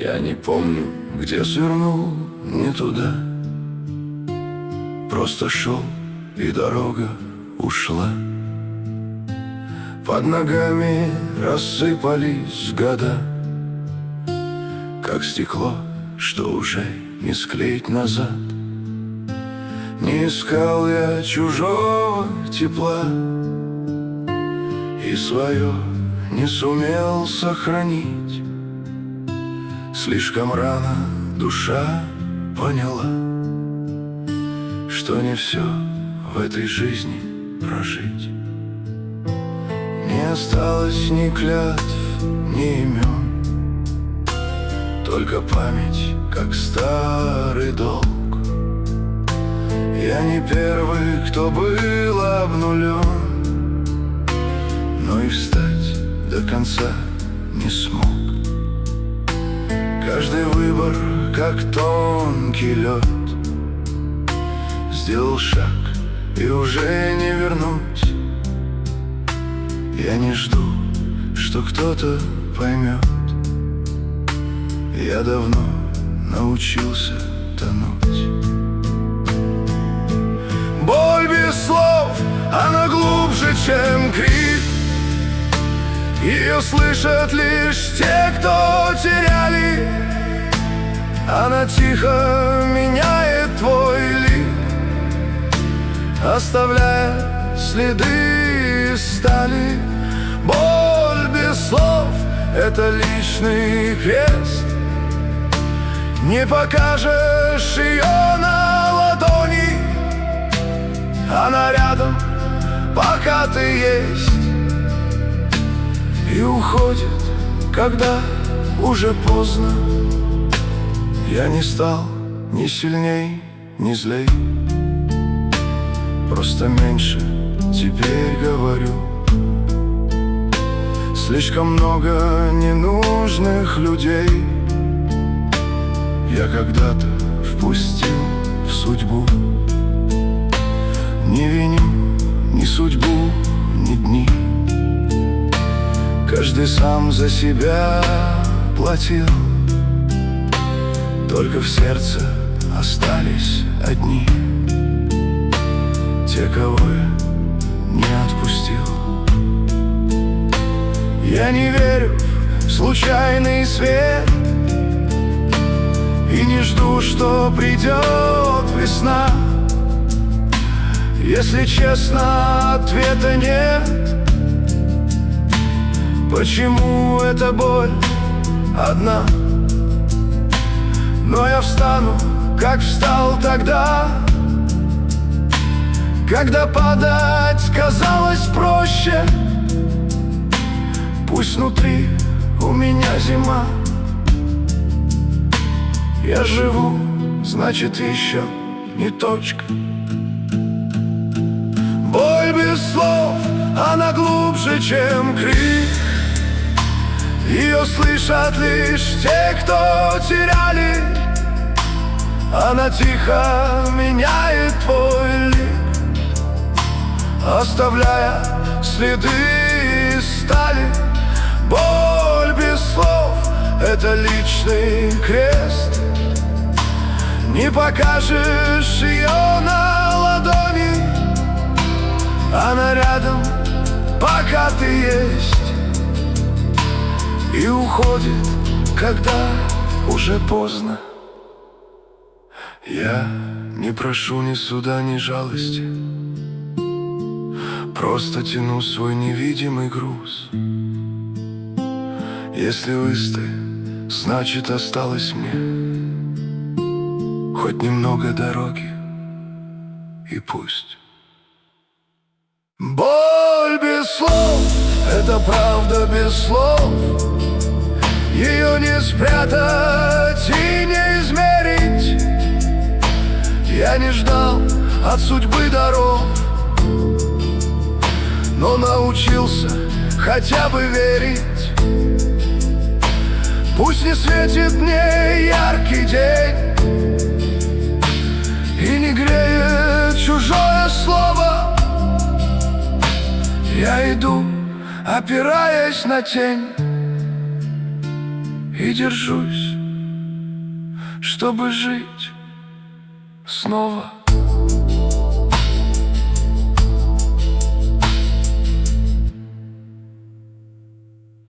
Я не помню, где свернул, не туда. Просто шел, и дорога ушла. Под ногами рассыпались года, как стекло, что уже не склеить назад. Не искал я чужого тепла, и свое не сумел сохранить. Слишком рано душа поняла, что не все в этой жизни прожить. Не осталось ни клятв, ни имен, только память, как старый долг. Я не первый, кто был обнулен, но и встать до конца не смог. Каждый выбор, как тонкий лед, сделал шаг, и уже не вернуть. Я не жду, что кто-то поймет. Я давно научился тонуть. Боль без слов, она глубже, чем крик. Ее слышат лишь те, кто теряли. Она тихо меняет твой лик, оставляя следы стали. Боль без слов — это личный крест. Не покажешь ее на ладони, она рядом, пока ты есть, и уходит, когда уже поздно. Я не стал ни сильней, ни злей, просто меньше теперь говорю. Слишком много ненужных людей я когда-то впустил в судьбу. Не виню ни судьбу, ни дни. Каждый сам за себя платил. Только в сердце остались одни, те, кого я не отпустил. Я не верю в случайный свет и не жду, что придет весна. Если честно, ответа нет. Почему эта боль одна? Но я встану, как встал тогда, когда падать казалось проще. Пусть внутри у меня зима, я живу, значит еще не точка. Боль без слов, она глубже, чем крик. Ее слышат лишь те, кто теряли. Она тихо меняет твой лик, оставляя следы стали. Боль без слов — это личный крест. Не покажешь ее на ладони, она рядом, пока ты есть, и уходит, когда уже поздно. Я не прошу ни суда, ни жалости, просто тяну свой невидимый груз. Если выстоять, значит осталось мне хоть немного дороги, и пусть. Боль без слов — это правда без слов. Ее не спрятать и не измерить. Я не ждал от судьбы даров, но научился хотя бы верить. Пусть не светит мне яркий день и не греет чужое слово. Я иду, опираясь на тень, и держусь чтобы жить снова.